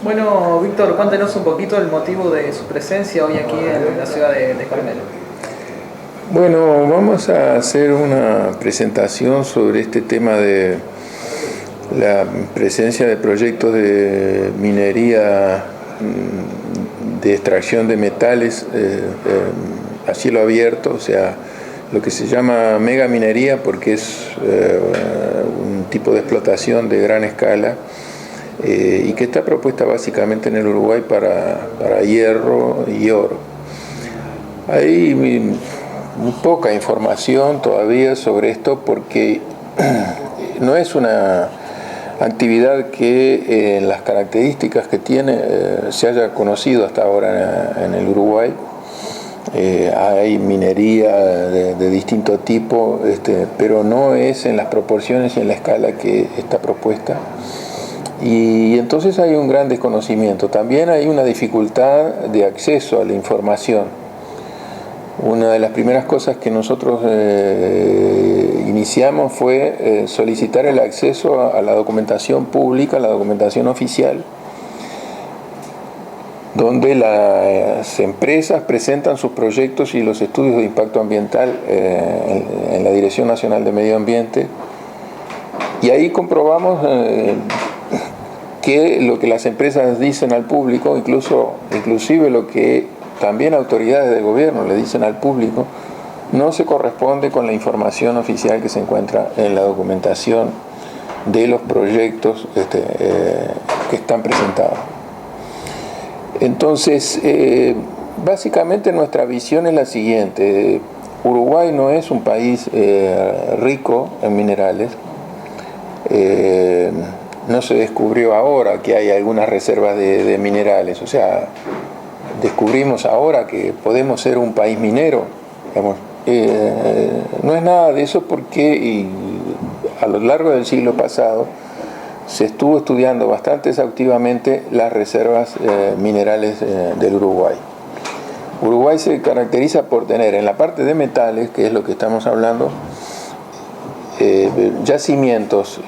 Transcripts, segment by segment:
Bueno, Víctor, cuéntenos un poquito el motivo de su presencia hoy aquí en la ciudad de Carmelo. Bueno, vamos a hacer una presentación sobre este tema de la presencia de proyectos de minería, de extracción de metales a cielo abierto, o sea, lo que se llama megaminería porque es un tipo de explotación de gran escala y que está propuesta básicamente en el Uruguay para hierro y oro. Hay muy poca información todavía sobre esto porque no es una actividad que en las características que tiene se haya conocido hasta ahora en el Uruguay. Hay minería de distinto tipo, pero no es en las proporciones y en la escala que está propuesta. Y entonces hay un gran desconocimiento. También hay una dificultad de acceso a la información. Una de las primeras cosas que nosotros iniciamos fue solicitar el acceso a la documentación pública, a la documentación oficial, donde las empresas presentan sus proyectos y los estudios de impacto ambiental en la Dirección Nacional de Medio Ambiente. Y ahí comprobamos que lo que las empresas dicen al público, inclusive lo que también autoridades del gobierno le dicen al público, no se corresponde con la información oficial que se encuentra en la documentación de los proyectos que están presentados. Entonces, básicamente nuestra visión es la siguiente. Uruguay no es un país rico en minerales. No se descubrió ahora que hay algunas reservas de minerales, o sea, descubrimos ahora que podemos ser un país minero. Digamos, no es nada de eso porque a lo largo del siglo pasado se estuvo estudiando bastante exhaustivamente las reservas minerales del Uruguay. Uruguay se caracteriza por tener en la parte de metales, que es lo que estamos hablando, yacimientos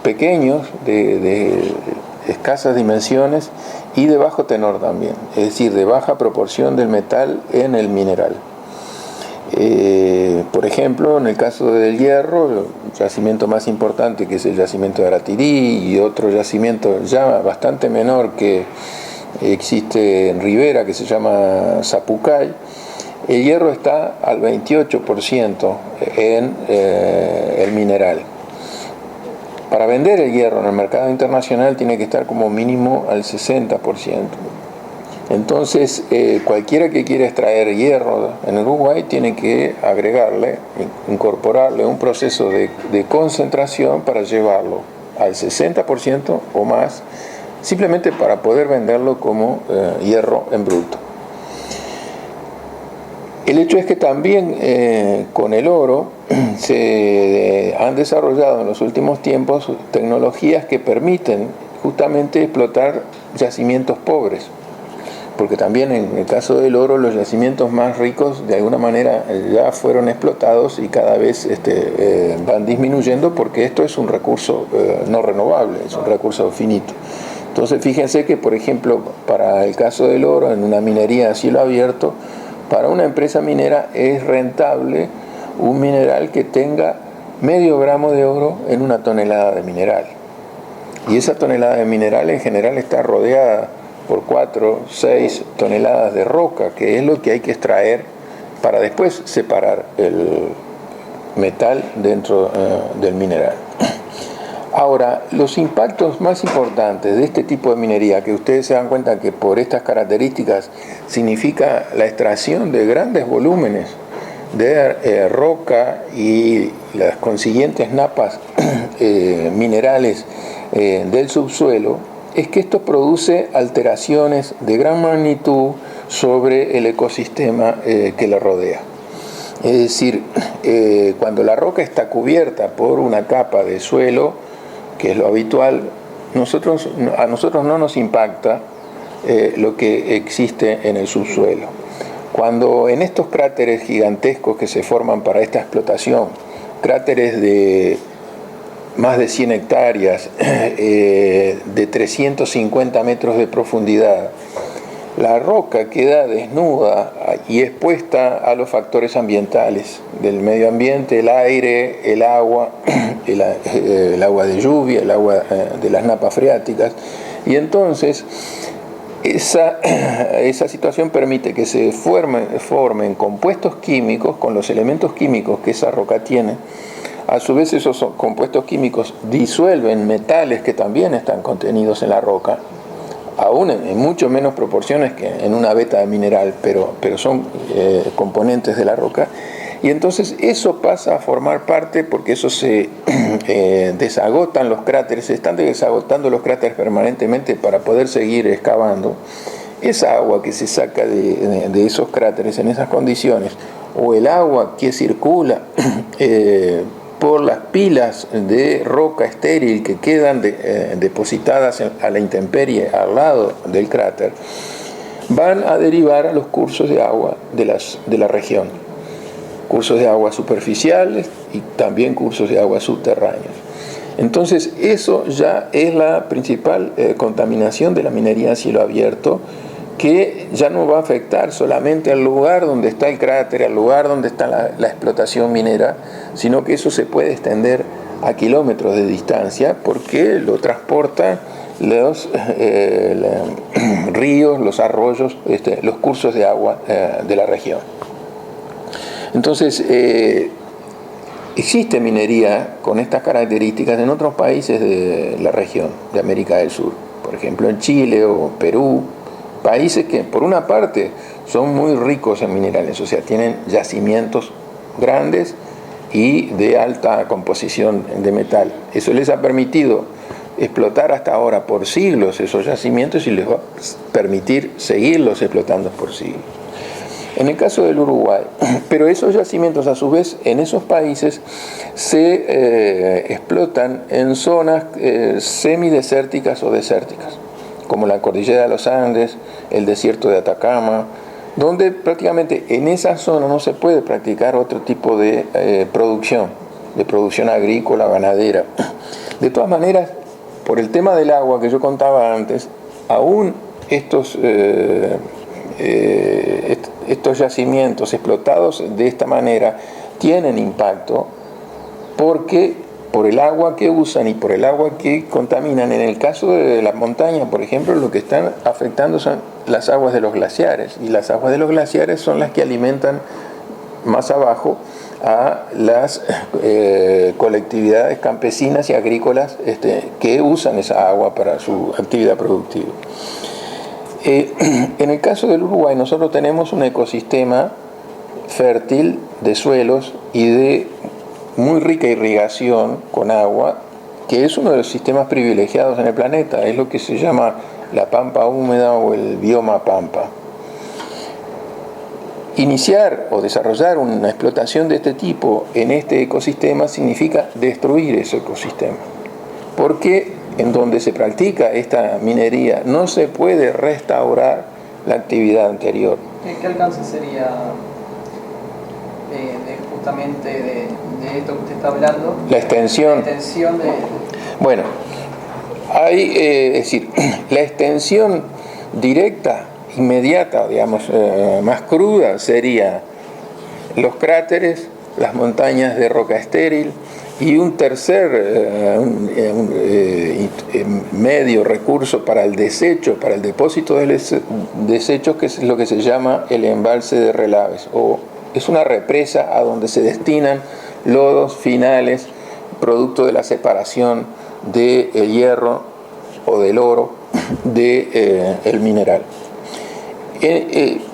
pequeños de escasas dimensiones y de bajo tenor también, es decir, de baja proporción del metal en el mineral. Por ejemplo, en el caso del hierro, el yacimiento más importante, que es el yacimiento de Aratirí, y otro yacimiento ya bastante menor que existe en Rivera, que se llama Zapucay, el hierro está al 28% en el mineral. Para vender el hierro en el mercado internacional tiene que estar como mínimo al 60%. Entonces, cualquiera que quiera extraer hierro en Uruguay tiene que agregarle, incorporarle un proceso de concentración para llevarlo al 60% o más, simplemente para poder venderlo como hierro en bruto. El hecho es que también con el oro se han desarrollado en los últimos tiempos tecnologías que permiten justamente explotar yacimientos pobres, porque también en el caso del oro los yacimientos más ricos de alguna manera ya fueron explotados y cada vez van disminuyendo porque esto es un recurso no renovable, es un recurso finito. Entonces fíjense que por ejemplo para el caso del oro en una minería a cielo abierto, para una empresa minera es rentable un mineral que tenga medio gramo de oro en una tonelada de mineral. Y esa tonelada de mineral en general está rodeada por 4, 6 toneladas de roca, que es lo que hay que extraer para después separar el metal dentro del mineral. Ahora, los impactos más importantes de este tipo de minería, que ustedes se dan cuenta que por estas características significa la extracción de grandes volúmenes de roca y las consiguientes napas minerales del subsuelo, es que esto produce alteraciones de gran magnitud sobre el ecosistema que le rodea. Es decir, cuando la roca está cubierta por una capa de suelo, que es lo habitual, a nosotros no nos impacta lo que existe en el subsuelo. Cuando en estos cráteres gigantescos que se forman para esta explotación, cráteres de más de 100 hectáreas, de 350 metros de profundidad, la roca queda desnuda y expuesta a los factores ambientales del medio ambiente, el aire, el agua, el agua de lluvia, el agua de las napas freáticas. Y entonces esa situación permite que se formen compuestos químicos con los elementos químicos que esa roca tiene. A su vez, esos compuestos químicos disuelven metales que también están contenidos en la roca, aún en mucho menos proporciones que en una veta de mineral, pero son componentes de la roca. Y entonces eso pasa a formar parte, porque eso se desagotan los cráteres, se están desagotando los cráteres permanentemente para poder seguir excavando. Esa agua que se saca de esos cráteres en esas condiciones, o el agua que circula por las pilas de roca estéril que quedan depositadas a la intemperie al lado del cráter, van a derivar a los cursos de agua de la región. Cursos de agua superficiales y también cursos de agua subterráneos. Entonces eso ya es la principal contaminación de la minería a cielo abierto, que ya no va a afectar solamente al lugar donde está el cráter, al lugar donde está la explotación minera, sino que eso se puede extender a kilómetros de distancia, porque lo transportan los ríos, los arroyos, los cursos de agua de la región. Entonces, existe minería con estas características en otros países de la región de América del Sur, por ejemplo en Chile o Perú, países que por una parte son muy ricos en minerales, o sea, tienen yacimientos grandes y de alta composición de metal. Eso les ha permitido explotar hasta ahora por siglos esos yacimientos y les va a permitir seguirlos explotando por siglos. En el caso del Uruguay, pero esos yacimientos a su vez en esos países se explotan en zonas semidesérticas o desérticas, como la cordillera de los Andes, el desierto de Atacama, donde prácticamente en esa zona no se puede practicar otro tipo de producción agrícola, ganadera. De todas maneras, por el tema del agua que yo contaba antes, aún estos yacimientos explotados de esta manera tienen impacto, porque por el agua que usan y por el agua que contaminan. En el caso de las montañas, por ejemplo, lo que están afectando son las aguas de los glaciares, y las aguas de los glaciares son las que alimentan más abajo a las colectividades campesinas y agrícolas que usan esa agua para su actividad productiva. En el caso del Uruguay, nosotros tenemos un ecosistema fértil de suelos y de muy rica irrigación con agua, que es uno de los sistemas privilegiados en el planeta. Es lo que se llama la pampa húmeda o el bioma pampa. Iniciar o desarrollar una explotación de este tipo en este ecosistema significa destruir ese ecosistema, porque en donde se practica esta minería no se puede restaurar la actividad anterior. ¿Qué alcance sería justamente de esto que usted está hablando? La extensión. Bueno, hay, es decir, la extensión directa, inmediata, digamos, más cruda, sería los cráteres, las montañas de roca estéril, y un tercer medio recurso para el desecho, para el depósito de desechos, que es lo que se llama el embalse de Relaves, o es una represa a donde se destinan lodos finales producto de la separación del hierro o del oro del mineral.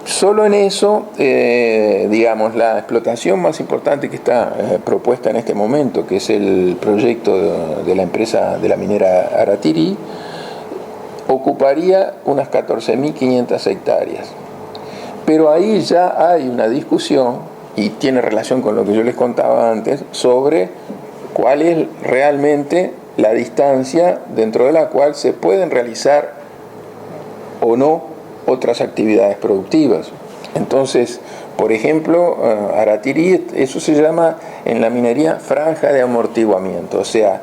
Solo en eso, digamos, la explotación más importante que está propuesta en este momento, que es el proyecto de la empresa de la minera Aratirí, ocuparía unas 14.500 hectáreas. Pero ahí ya hay una discusión, y tiene relación con lo que yo les contaba antes, sobre cuál es realmente la distancia dentro de la cual se pueden realizar o no otras actividades productivas. Entonces, por ejemplo, Aratirí, eso se llama en la minería franja de amortiguamiento, o sea,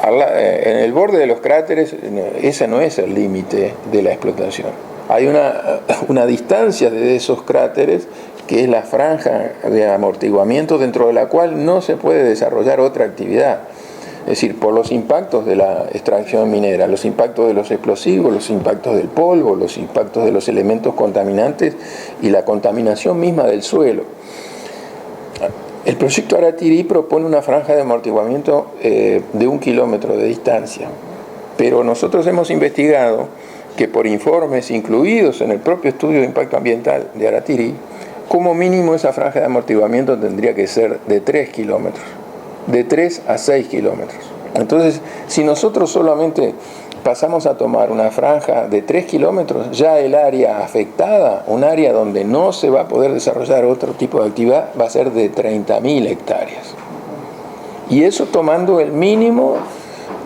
en el borde de los cráteres, ese no es el límite de la explotación. Hay una distancia de esos cráteres que es la franja de amortiguamiento dentro de la cual no se puede desarrollar otra actividad. Es decir, por los impactos de la extracción minera, los impactos de los explosivos, los impactos del polvo, los impactos de los elementos contaminantes y la contaminación misma del suelo. El proyecto Aratiri propone una franja de amortiguamiento de 1 kilómetro de distancia, pero nosotros hemos investigado que por informes incluidos en el propio estudio de impacto ambiental de Aratiri, como mínimo esa franja de amortiguamiento tendría que ser de 3 kilómetros, de 3 a 6 kilómetros. Entonces, si nosotros solamente pasamos a tomar una franja de 3 kilómetros, ya el área afectada, un área donde no se va a poder desarrollar otro tipo de actividad, va a ser de 30.000 hectáreas. Y eso tomando el mínimo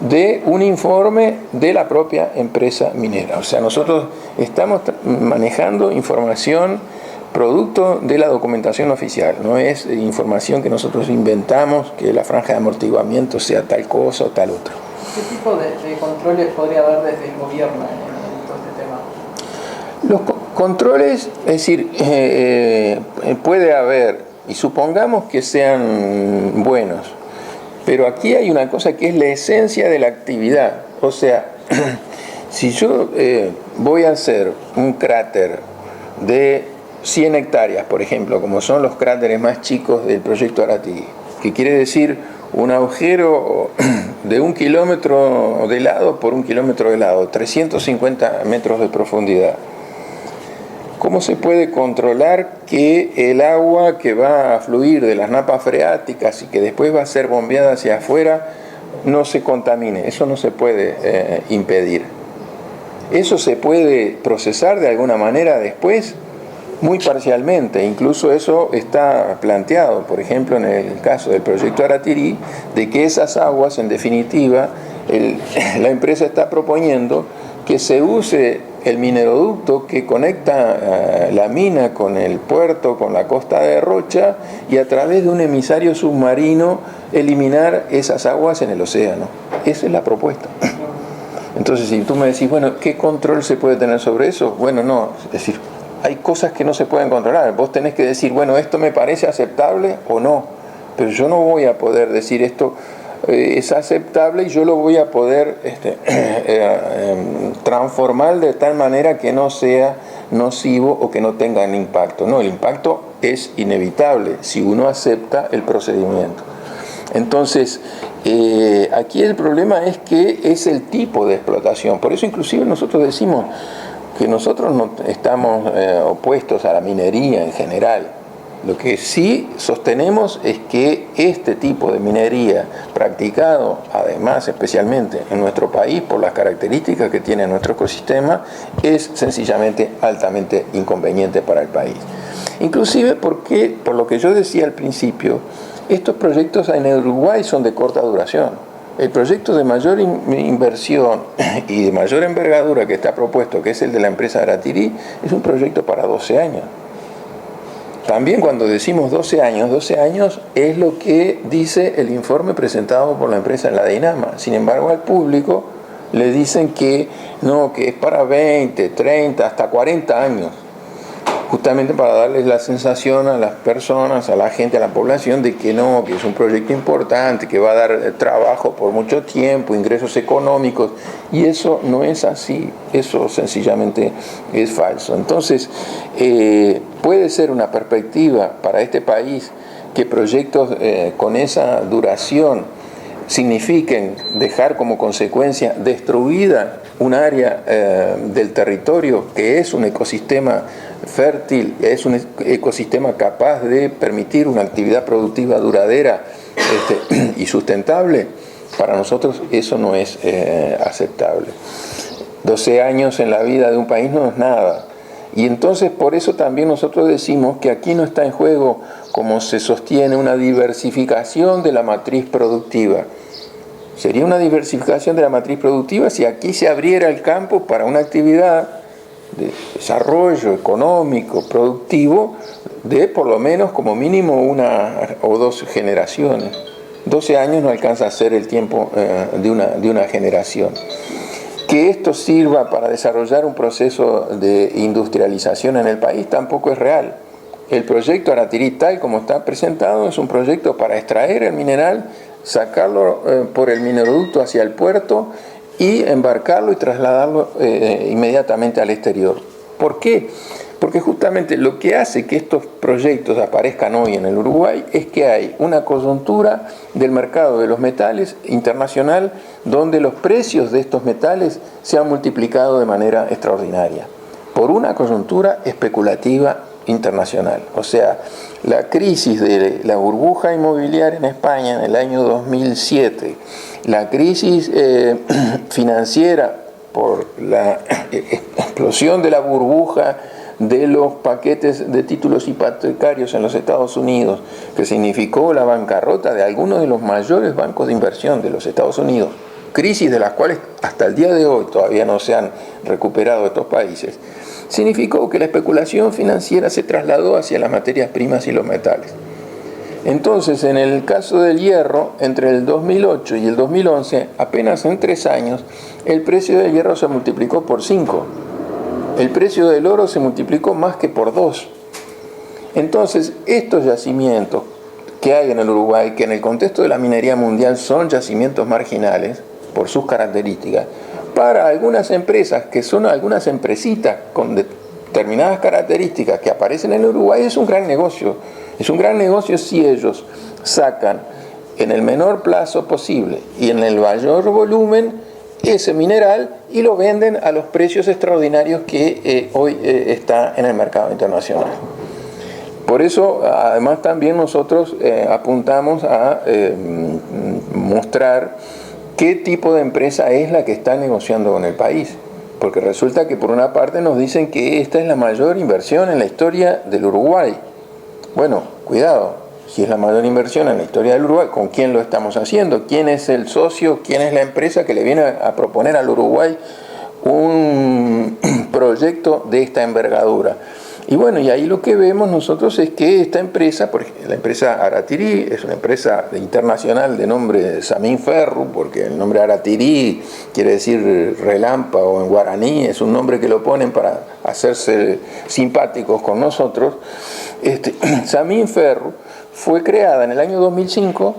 de un informe de la propia empresa minera. O sea, nosotros estamos manejando información producto de la documentación oficial, no es información que nosotros inventamos, que la franja de amortiguamiento sea tal cosa o tal otra. ¿Qué tipo de controles podría haber desde el gobierno en todo este tema? Los controles, es decir, puede haber, y supongamos que sean buenos, pero aquí hay una cosa que es la esencia de la actividad. O sea, si yo voy a hacer un cráter de 100 hectáreas, por ejemplo, como son los cráteres más chicos del proyecto Aratiri, que quiere decir un agujero de 1 kilómetro de lado por 1 kilómetro de lado, 350 metros de profundidad. ¿Cómo se puede controlar que el agua que va a fluir de las napas freáticas y que después va a ser bombeada hacia afuera no se contamine? Eso no se puede impedir. Eso se puede procesar de alguna manera después, muy parcialmente. Incluso eso está planteado, por ejemplo, en el caso del proyecto Aratiri, de que esas aguas, en definitiva, la empresa está proponiendo que se use el mineroducto que conecta la mina con el puerto, con la costa de Rocha, y a través de un emisario submarino eliminar esas aguas en el océano. Esa es la propuesta. Entonces, si tú me decís, bueno, ¿qué control se puede tener sobre eso? Bueno, no, es decir, hay cosas que no se pueden controlar. Vos tenés que decir, bueno, esto me parece aceptable o no, pero yo no voy a poder decir esto es aceptable y yo lo voy a poder transformar de tal manera que no sea nocivo o que no tenga un impacto. No, el impacto es inevitable si uno acepta el procedimiento. Entonces, aquí el problema es que es el tipo de explotación. Por eso inclusive nosotros decimos que nosotros no estamos opuestos a la minería en general. Lo que sí sostenemos es que este tipo de minería practicado, además especialmente en nuestro país por las características que tiene nuestro ecosistema, es sencillamente altamente inconveniente para el país. Inclusive porque, por lo que yo decía al principio, estos proyectos en Uruguay son de corta duración. El proyecto de mayor inversión y de mayor envergadura que está propuesto, que es el de la empresa Aratiri, es un proyecto para 12 años. También cuando decimos 12 años es lo que dice el informe presentado por la empresa en la DINAMA. Sin embargo, al público le dicen que no, que es para 20, 30, hasta 40 años. Justamente para darles la sensación a las personas, a la gente, a la población, de que no, que es un proyecto importante, que va a dar trabajo por mucho tiempo, ingresos económicos, y eso no es así, eso sencillamente es falso. Entonces, puede ser una perspectiva para este país que proyectos con esa duración signifiquen dejar como consecuencia destruida un área del territorio que es un ecosistema fértil, es un ecosistema capaz de permitir una actividad productiva duradera y sustentable. Para nosotros eso no es aceptable. 12 años en la vida de un país no es nada. Y entonces por eso también nosotros decimos que aquí no está en juego, como se sostiene, una diversificación de la matriz productiva. Sería una diversificación de la matriz productiva si aquí se abriera el campo para una actividad de desarrollo económico, productivo, de por lo menos como mínimo 1 o 2 generaciones. 12 años no alcanza a ser el tiempo de una generación. Que esto sirva para desarrollar un proceso de industrialización en el país tampoco es real. El proyecto Aratirí, tal como está presentado, es un proyecto para extraer el mineral, sacarlo por el mineroducto hacia el puerto y embarcarlo y trasladarlo inmediatamente al exterior. ¿Por qué? Porque justamente lo que hace que estos proyectos aparezcan hoy en el Uruguay es que hay una coyuntura del mercado de los metales internacional donde los precios de estos metales se han multiplicado de manera extraordinaria por una coyuntura especulativa internacional. O sea, la crisis de la burbuja inmobiliaria en España en el año 2007, la crisis financiera por la explosión de la burbuja de los paquetes de títulos hipotecarios en los Estados Unidos, que significó la bancarrota de algunos de los mayores bancos de inversión de los Estados Unidos, crisis de las cuales hasta el día de hoy todavía no se han recuperado estos países, significó que la especulación financiera se trasladó hacia las materias primas y los metales. Entonces, en el caso del hierro, entre el 2008 y el 2011, apenas en 3 años, el precio del hierro se multiplicó por 5. El precio del oro se multiplicó más que por 2. Entonces, estos yacimientos que hay en el Uruguay, que en el contexto de la minería mundial son yacimientos marginales, por sus características, para algunas empresas, que son algunas empresitas con determinadas características que aparecen en el Uruguay, es un gran negocio. Es un gran negocio si ellos sacan en el menor plazo posible y en el mayor volumen ese mineral y lo venden a los precios extraordinarios que hoy está en el mercado internacional. Por eso, además, también nosotros apuntamos a mostrar qué tipo de empresa es la que está negociando con el país. Porque resulta que por una parte nos dicen que esta es la mayor inversión en la historia del Uruguay. Bueno, cuidado. Si es la mayor inversión en la historia del Uruguay, ¿con quién lo estamos haciendo? ¿Quién es el socio? ¿Quién es la empresa que le viene a proponer al Uruguay un proyecto de esta envergadura? Y bueno, y ahí lo que vemos nosotros es que esta empresa, la empresa Aratirí, es una empresa internacional de nombre Samín Ferru, porque el nombre Aratirí quiere decir relámpago en guaraní, es un nombre que lo ponen para hacerse simpáticos con nosotros. Samín Ferru fue creada en el año 2005,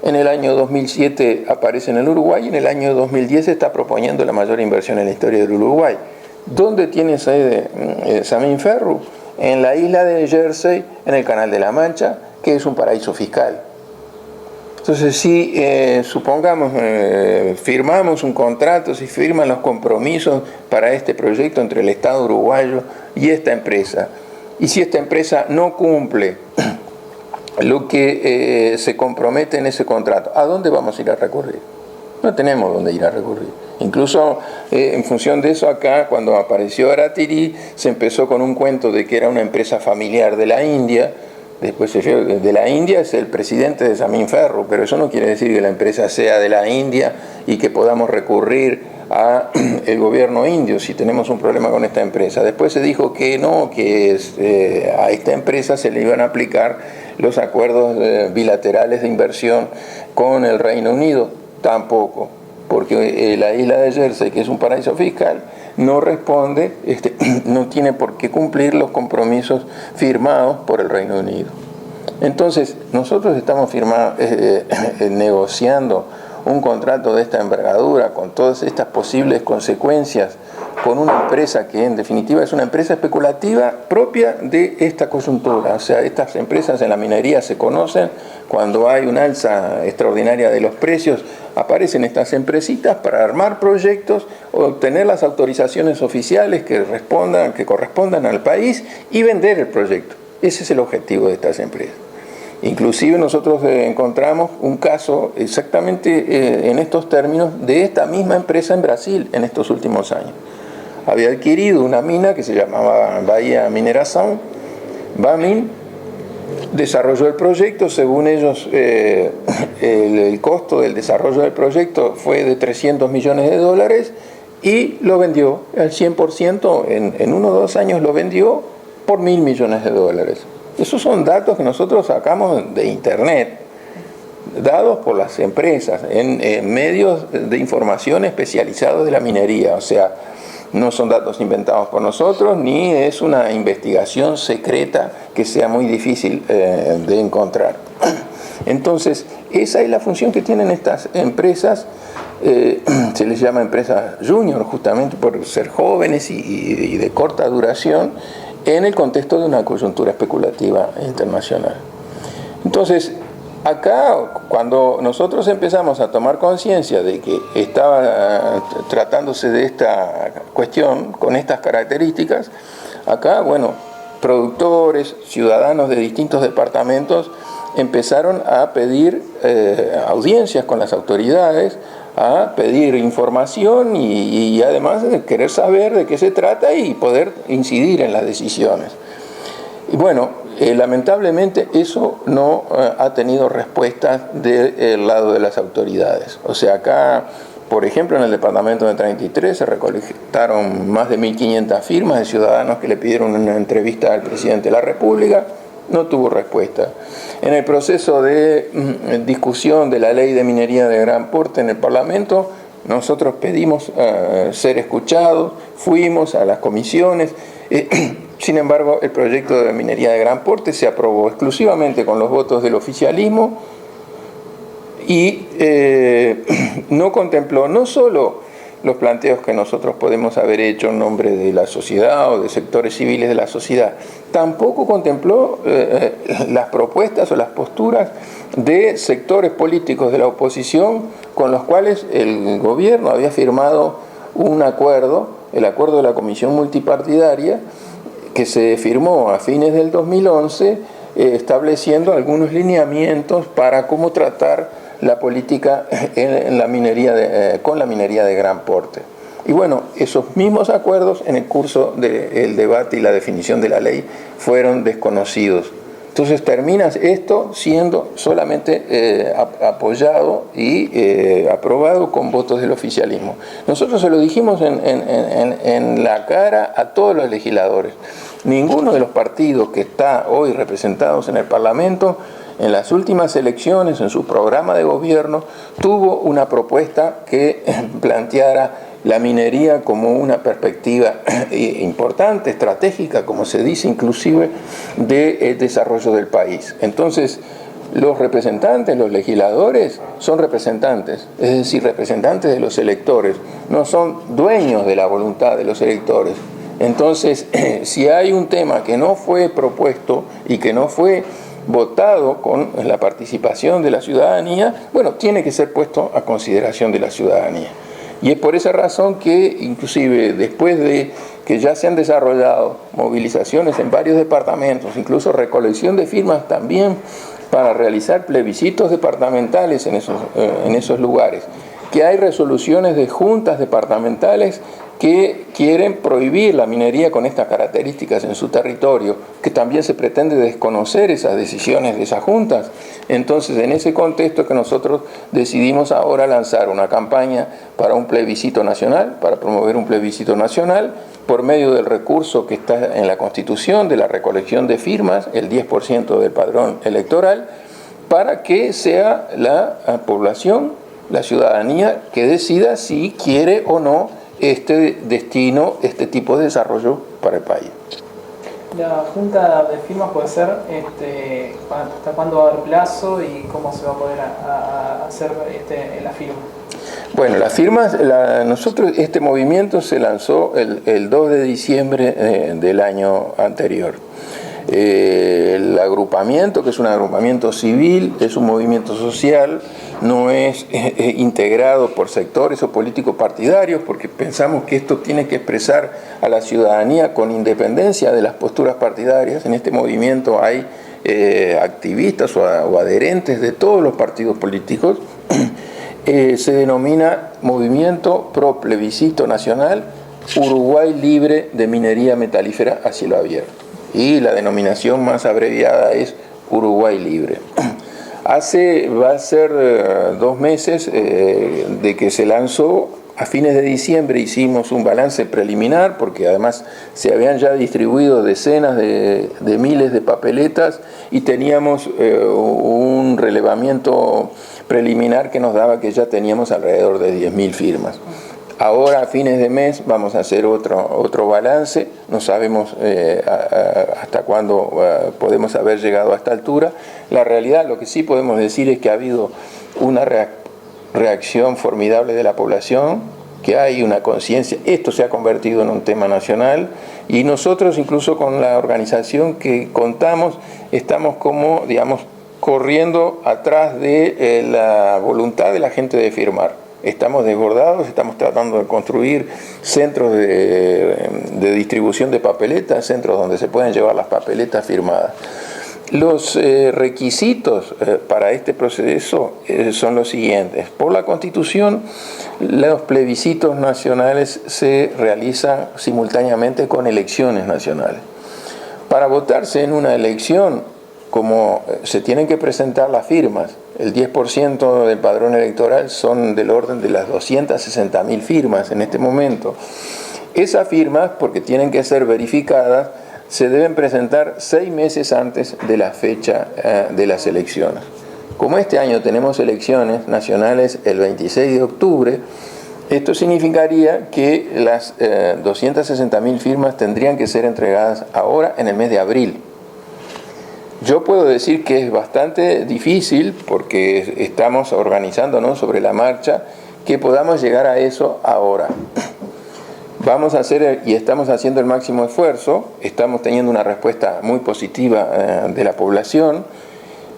en el año 2007 aparece en el Uruguay y en el año 2010 está proponiendo la mayor inversión en la historia del Uruguay. ¿Dónde tiene sede Samín Ferru? En la isla de Jersey, en el Canal de la Mancha, que es un paraíso fiscal. Entonces, si supongamos, firmamos un contrato, si firman los compromisos para este proyecto entre el Estado uruguayo y esta empresa, y si esta empresa no cumple lo que se compromete en ese contrato, ¿a dónde vamos a ir a recurrir? No tenemos dónde ir a recurrir. Incluso en función de eso, acá cuando apareció Aratirí se empezó con un cuento de que era una empresa familiar de la India. Después de la India es el presidente de Samín Ferru, pero eso no quiere decir que la empresa sea de la India y que podamos recurrir a el gobierno indio si tenemos un problema con esta empresa. Después se dijo que no, que a esta empresa se le iban a aplicar los acuerdos bilaterales de inversión con el Reino Unido. Tampoco, porque la isla de Jersey, que es un paraíso fiscal, no responde, no tiene por qué cumplir los compromisos firmados por el Reino Unido. Entonces, nosotros estamos negociando un contrato de esta envergadura, con todas estas posibles consecuencias, con una empresa que en definitiva es una empresa especulativa propia de esta coyuntura. O sea, estas empresas en la minería se conocen, cuando hay una alza extraordinaria de los precios, aparecen estas empresitas para armar proyectos, obtener las autorizaciones oficiales que correspondan al país y vender el proyecto. Ese es el objetivo de estas empresas. Inclusive nosotros encontramos un caso exactamente en estos términos de esta misma empresa en Brasil en estos últimos años. Había adquirido una mina que se llamaba Bahía Mineração, Bamin, desarrolló el proyecto, según ellos el costo del desarrollo del proyecto fue de $300 millones y lo vendió al 100%, en 1 o 2 años lo vendió por $1.000 millones. Esos son datos que nosotros sacamos de internet, dados por las empresas en medios de información especializados de la minería, o sea, no son datos inventados por nosotros, ni es una investigación secreta que sea muy difícil de encontrar. Entonces, esa es la función que tienen estas empresas, se les llama empresas junior justamente por ser jóvenes y de corta duración en el contexto de una coyuntura especulativa internacional. Entonces, acá, cuando nosotros empezamos a tomar conciencia de que estaba tratándose de esta cuestión con estas características, acá, bueno, productores, ciudadanos de distintos departamentos empezaron a pedir audiencias con las autoridades, a pedir información y además de querer saber de qué se trata y poder incidir en las decisiones. Y bueno, lamentablemente eso no ha tenido respuesta del lado de las autoridades. O sea, acá, por ejemplo, en el departamento de 33 se recolectaron más de 1.500 firmas de ciudadanos que le pidieron una entrevista al presidente de la República, no tuvo respuesta. En el proceso de discusión de la ley de minería de gran porte en el Parlamento, nosotros pedimos ser escuchados, fuimos a las comisiones. Sin embargo, el proyecto de minería de gran porte se aprobó exclusivamente con los votos del oficialismo y no contempló no solo los planteos que nosotros podemos haber hecho en nombre de la sociedad o de sectores civiles de la sociedad, tampoco contempló las propuestas o las posturas de sectores políticos de la oposición con los cuales el gobierno había firmado un acuerdo, el acuerdo de la Comisión Multipartidaria, que se firmó a fines del 2011, estableciendo algunos lineamientos para cómo tratar la política en la minería con la minería de gran porte. Y bueno, esos mismos acuerdos en el curso del debate y la definición de la ley fueron desconocidos. Entonces termina esto siendo solamente apoyado y aprobado con votos del oficialismo. Nosotros se lo dijimos en la cara a todos los legisladores. Ninguno de los partidos que está hoy representados en el Parlamento, en las últimas elecciones, en su programa de gobierno, tuvo una propuesta que planteara la minería como una perspectiva importante, estratégica, como se dice inclusive, de desarrollo del país. Entonces, los representantes, los legisladores, son representantes, es decir, representantes de los electores, no son dueños de la voluntad de los electores. Entonces, si hay un tema que no fue propuesto y que no fue votado con la participación de la ciudadanía, bueno, tiene que ser puesto a consideración de la ciudadanía. Y es por esa razón que, inclusive después de que ya se han desarrollado movilizaciones en varios departamentos, incluso recolección de firmas también para realizar plebiscitos departamentales en esos lugares, que hay resoluciones de juntas departamentales que quieren prohibir la minería con estas características en su territorio, que también se pretende desconocer esas decisiones de esas juntas. Entonces, en ese contexto que nosotros decidimos ahora lanzar una campaña para un plebiscito nacional, para promover un plebiscito nacional, por medio del recurso que está en la Constitución de la recolección de firmas, el 10% del padrón electoral, para que sea la población, la ciudadanía, que decida si quiere o no este destino, este tipo de desarrollo para el país. La junta de firmas puede ser, ¿hasta cuándo va a haber plazo y cómo se va a poder hacer la firma? Bueno, las firmas, nosotros este movimiento se lanzó el 2 de diciembre del año anterior. El agrupamiento, que es un agrupamiento civil, es un movimiento social, no es integrado por sectores o políticos partidarios, porque pensamos que esto tiene que expresar a la ciudadanía con independencia de las posturas partidarias. En este movimiento hay activistas o adherentes de todos los partidos políticos. Se denomina Movimiento Pro Plebiscito Nacional Uruguay Libre de Minería Metalífera a Cielo Abierto. Y la denominación más abreviada es Uruguay Libre. Va a ser 2 meses de que se lanzó. A fines de diciembre hicimos un balance preliminar, porque además se habían ya distribuido decenas de miles de papeletas y teníamos un relevamiento preliminar que nos daba que ya teníamos alrededor de 10.000 firmas. Ahora, a fines de mes, vamos a hacer otro balance. No sabemos hasta cuándo podemos haber llegado a esta altura. La realidad, lo que sí podemos decir es que ha habido una reacción formidable de la población, que hay una conciencia. Esto se ha convertido en un tema nacional y nosotros, incluso con la organización que contamos, estamos como, digamos, corriendo atrás de la voluntad de la gente de firmar. Estamos desbordados, estamos tratando de construir centros de distribución de papeletas, centros donde se pueden llevar las papeletas firmadas. Los requisitos para este proceso son los siguientes. Por la Constitución, los plebiscitos nacionales se realizan simultáneamente con elecciones nacionales. Para votarse en una elección, como se tienen que presentar las firmas, el 10% del padrón electoral son del orden de las 260.000 firmas en este momento. Esas firmas, porque tienen que ser verificadas, se deben presentar 6 meses antes de la fecha de las elecciones. Como este año tenemos elecciones nacionales el 26 de octubre, esto significaría que las 260.000 firmas tendrían que ser entregadas ahora en el mes de abril. Yo puedo decir que es bastante difícil, porque estamos organizándonos sobre la marcha, que podamos llegar a eso ahora. Vamos a hacer, y estamos haciendo el máximo esfuerzo, estamos teniendo una respuesta muy positiva de la población,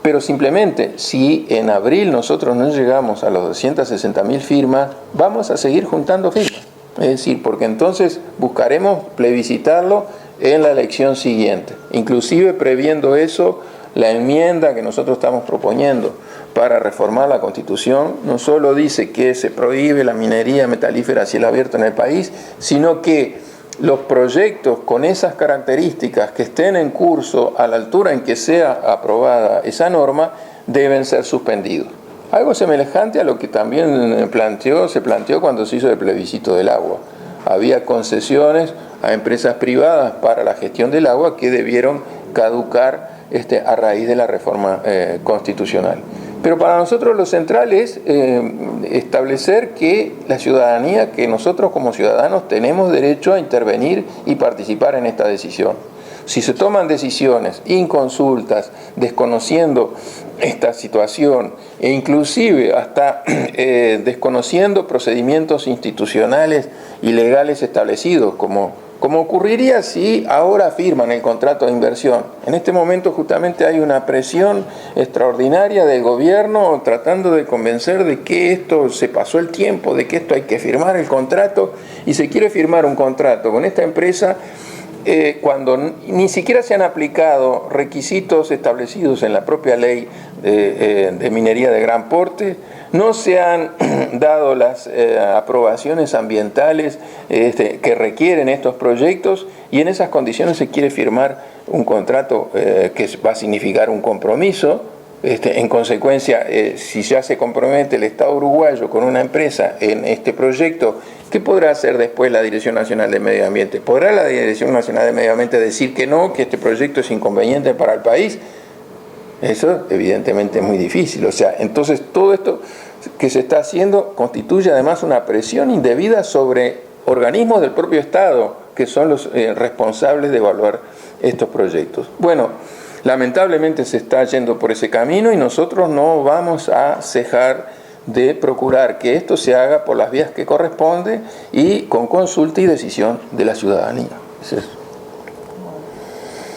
pero simplemente si en abril nosotros no llegamos a los 260.000 firmas, vamos a seguir juntando firmas. Es decir, porque entonces buscaremos plebiscitarlo en la elección siguiente. Inclusive previendo eso, la enmienda que nosotros estamos proponiendo para reformar la Constitución no solo dice que se prohíbe la minería metalífera a cielo abierto en el país, sino que los proyectos con esas características que estén en curso a la altura en que sea aprobada esa norma deben ser suspendidos. Algo semejante a lo que también se planteó cuando se hizo el plebiscito del agua. Había concesiones a empresas privadas para la gestión del agua que debieron caducar a raíz de la reforma constitucional. Pero para nosotros lo central es establecer que la ciudadanía, que nosotros como ciudadanos tenemos derecho a intervenir y participar en esta decisión. Si se toman decisiones inconsultas, desconociendo esta situación e inclusive hasta desconociendo procedimientos institucionales y legales establecidos, como ocurriría si ahora firman el contrato de inversión. En este momento justamente hay una presión extraordinaria del gobierno tratando de convencer de que esto se pasó el tiempo, de que esto hay que firmar el contrato, y se quiere firmar un contrato con esta empresa cuando ni siquiera se han aplicado requisitos establecidos en la propia ley de minería de gran porte, no se han dado las aprobaciones ambientales que requieren estos proyectos, y en esas condiciones se quiere firmar un contrato que va a significar un compromiso. En consecuencia, si ya se compromete el Estado uruguayo con una empresa en este proyecto, ¿qué podrá hacer después la Dirección Nacional de Medio Ambiente? ¿Podrá la Dirección Nacional de Medio Ambiente decir que no, que este proyecto es inconveniente para el país? Eso evidentemente es muy difícil. O sea, entonces todo esto que se está haciendo constituye además una presión indebida sobre organismos del propio Estado, que son los responsables de evaluar estos proyectos. Bueno, lamentablemente se está yendo por ese camino y nosotros no vamos a cejar de procurar que esto se haga por las vías que corresponde y con consulta y decisión de la ciudadanía. Es eso.